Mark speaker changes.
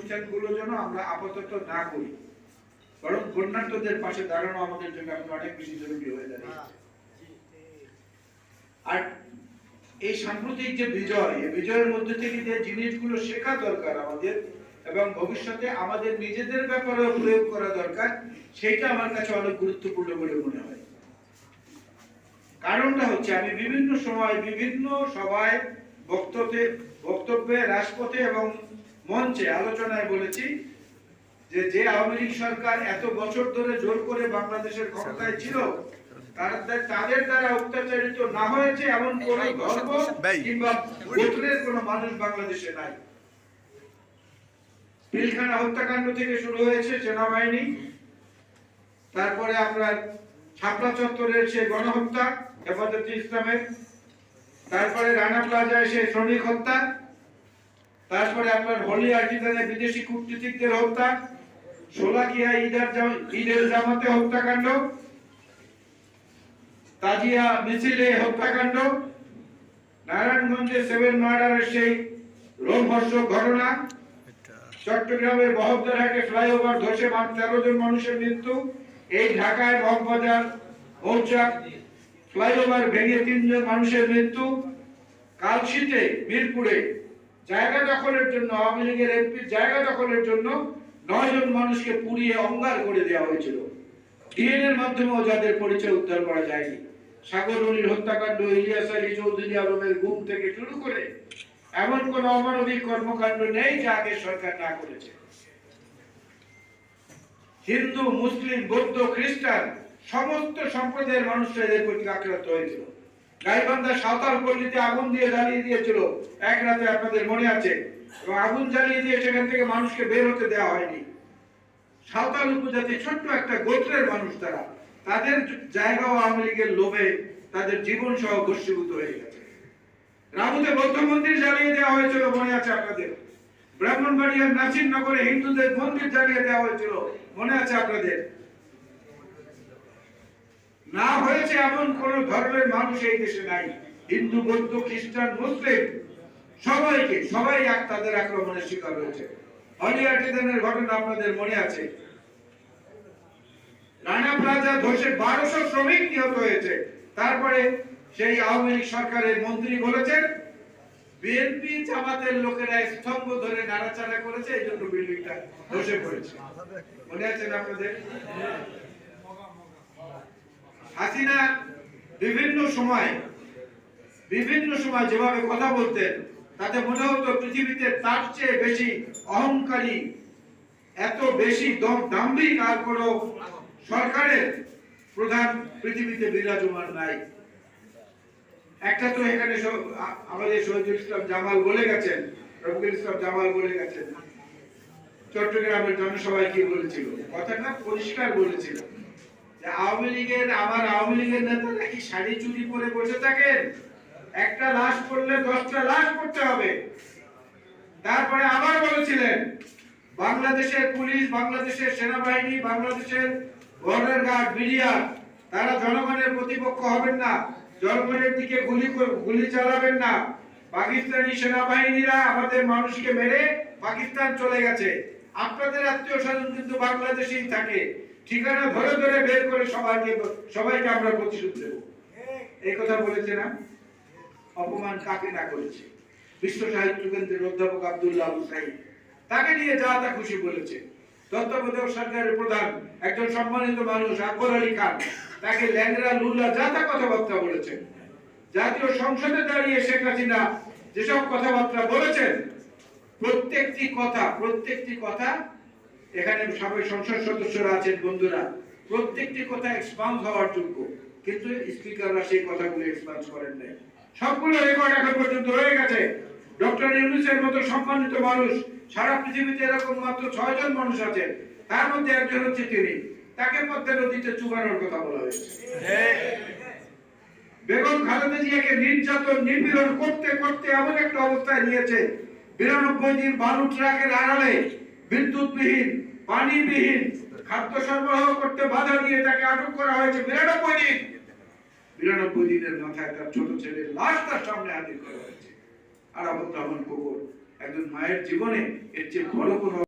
Speaker 1: অনুষ্ঠানগুলো যেন আমরা আপাতত না করি, বরং বন্যার্থদের পাশে দাঁড়ানো আমাদের জন্য এখন অনেক বেশি জরুরি হয়ে দাঁড়িয়েছে। আর এই সাম্প্রতিক যে বিজয়, এই বিজয়ের মধ্যে থেকে যে জিনিসগুলো শেখা দরকার আমাদের এবং ভবিষ্যতে আমাদের নিজেদের ব্যাপারেও প্রয়োগ করা দরকার, সেটা আমার কাছে অনেক গুরুত্বপূর্ণ বলে মনে হয়। কারণটা হচ্ছে, আমি বিভিন্ন সময় বিভিন্ন সভায় বক্তব্যে রাজপথে এবং মঞ্চে আলোচনায় বলেছি যে আওয়ামী লীগ সরকার এত বছর ধরে জোর করে বাংলাদেশের ক্ষমতায় ছিল, তাদের দ্বারা অত্যাচারিত না হয়েছে এমন কোন ধর্ম কিংবা গোত্রের কোন মানুষ বাংলাদেশে নাই। পিলখানা হত্যাকাণ্ড থেকে শুরু হয়েছে সেনাবাহিনী, তারপরে আপনার শাপলা চত্বরের সেই গণহত্যা হেফাজতে ইসলামের, তারপরে রানা প্লাজায় সেই শ্রমিক হত্যা, তারপরে আপনার হলি আর্টিজানে বিদেশি কূটনীতিকদের হত্যা, শোলাকিয়া ঈদের জামাতে হত্যাকাণ্ড, তাজিয়া মিছিলে হত্যাকাণ্ড, নারায়ণগঞ্জে 7 মার্ডারের সেই রোমহর্ষক ঘটনা, চট্টগ্রামের বহদ্দারহাটে ফ্লাইওভার ধসে 13 জন মানুষের মৃত্যু, এই ঢাকায় মগবাজার মৌচাক ফ্লাইওভার ভেঙে 3 জন মানুষের মৃত্যু, কালশীতে মিরপুরে জায়গা দখলের জন্য আওয়ামী লীগের এমপির জায়গা দখলের জন্য 9 জন মানুষকে পুড়িয়ে অঙ্গার করে দেওয়া হয়েছিল। ডিএনএর মাধ্যমেও যাদের পরিচয় উদ্ধার করা যায়নি। সাগররুনির হত্যাকাণ্ড, ইলিয়াস আলী চৌধুরী আলমের গুম থেকে শুরু করে এমন কোন অমানবিক কর্মকাণ্ড নেই যা আগের সরকার না করেছে। হিন্দু, মুসলিম, বৌদ্ধ, খ্রিস্টান সমস্ত সম্প্রদায়ের মানুষরা এদের প্রতি আক্রান্ত হয়েছিল। গাইবান্ধা সাঁওতাল পল্লীতে আগুন দিয়ে জ্বালিয়ে দিয়েছিল এক রাতে, আপনাদের মনে আছে, এবং আগুন জ্বালিয়ে দিয়ে সেখান থেকে মানুষকে বের হতে দেওয়া হয়নি। সাঁওতাল উপজাতি ছোট্ট একটা গোত্রের মানুষ, তাদের জায়গাও আওয়ামী লীগের লোভে তাদের জীবন সহ ভস্মীভূত হয়ে গেছে। রামুতে বৌদ্ধ মন্দির জ্বালিয়ে দেওয়া হয়েছিল, মনে আছে আপনাদের। ব্রাহ্মণবাড়িয়ার নাসিরনগরে হিন্দুদের মন্দির জ্বালিয়ে দেওয়া হয়েছিল, মনে আছে আপনাদের। না হয়েছে এমন কোন ধর্মের মানুষ এই দেশে নাই। হিন্দু, বৌদ্ধ, খ্রিস্টান, মুসলিম সবাই তাদের আক্রমণের শিকার হয়েছে। হলিয়াটিদানের ঘটনা আপনাদের মনে আছে। রানা প্লাজা ধসে 1200 শ্রমিক নিহত হয়েছে। তারপরে সেই আওয়ামী লীগ সরকারের মন্ত্রী বলেছেন বিএনপি জামাতের লোকেরা স্তম্ভ ধরে নাড়াচাড়া করেছে, এই জন্য বিল্ডিংটা ধসে পড়েছে। মনে আছে না আপনাদের? হাসিনা বিভিন্ন সময় যেভাবে কথা বলতেন, তাতে মনে হতো পৃথিবীতে তার চেয়ে বেশি অহংকারী, এত বেশি দাম্ভিক আর কোন সরকারের প্রধান পৃথিবীতে বিরাজমান নাই। একটা তো এখানে আমাদের শহীদুল ইসলাম জামাল বলে গেছেন, রফিকুল ইসলাম জামাল বলে গেছেন, চট্টগ্রামের জনসভায় কি বলেছিল, কথাটা পরিষ্কার বলেছিল যে আওয়ামী লীগের নেতারা কি শাড়ি চুরি পরে বসে থাকেন? একটা লাশ পড়লে 10টা লাশ পড়তে হবে। তারপরে আবার বলেছিলেন বাংলাদেশের পুলিশ, বাংলাদেশের সেনাবাহিনী, বাংলাদেশের বর্ডার গার্ড, বিডিআর, তারা জনগণের প্রতিপক্ষ হবেন না, জনগণের দিকে গুলি চালাবেন না। পাকিস্তানি সেনাবাহিনীরা আমাদের মানুষকে মেরে পাকিস্তান চলে গেছে, আপনাদের আত্মীয় স্বজন কিন্তু বাংলাদেশেই থাকে, ঠিকানা ধরে ধরে বের করে সবাইকে আমরা প্রতিশোধ দেব। এই কথা বলেছে না? অপমান কাকে না করেছে? বিশ্ব সাহিত্য কেন্দ্রের অধ্যাপক আব্দুল্লাহ আবু সাঈদ, তাকে নিয়ে যা তা খুশি বলেছে। তত্ত্বাবধায়ক সরকারের প্রধান একজন সম্মানিত মানুষ আকবর আলী খান, তাকে ল্যাংড়া, লুলা, যা তা কথাবার্তা বলেছেন। জাতীয় সংসদে দাঁড়িয়ে শেখ হাসিনা যেসব কথাবার্তা বলেছেন, প্রত্যেকটি কথা এখানে সবাই সংসদ সদস্যরা আছেন, বন্ধুরা, প্রত্যেকটি কথা এক্সপাউন্ড হওয়ার যোগ্য, কিন্তু স্পিকাররা সেই কথাগুলো এক্সপাউন্ড করেন নাই। সবগুলো রেকর্ড এখন পর্যন্ত রয়ে গেছে। ডক্টর ইউনূসের মতো সম্মানিত মানুষ সারা পৃথিবীতে এরকম মাত্র 6 জন মানুষ আছেন, তার মধ্যে একজন হচ্ছে তিনি। তাকে পদ্মা নদীতে চুবানোর কথা বলা হয়েছে। বেগম খালেদা জিয়াকে নির্যাতন, নিপীড়ন করতে করতে এমন একটা অবস্থায় নিয়েছে, 92 দিন বালু ট্রাকের আড়ালে বিদ্যুৎবিহীন, পানিবিহীন, খাদ্য সরবরাহ করতে বাধা দিয়ে তাকে আটক করা হয়েছে 92 দিন। 92 দিনের মাথায় তার ছোট ছেলের লাশ তার সামনে হাজির করা হয়েছে। আর আবুল রহমান কবর, একজন মায়ের জীবনে এর চেয়ে বড় কোনো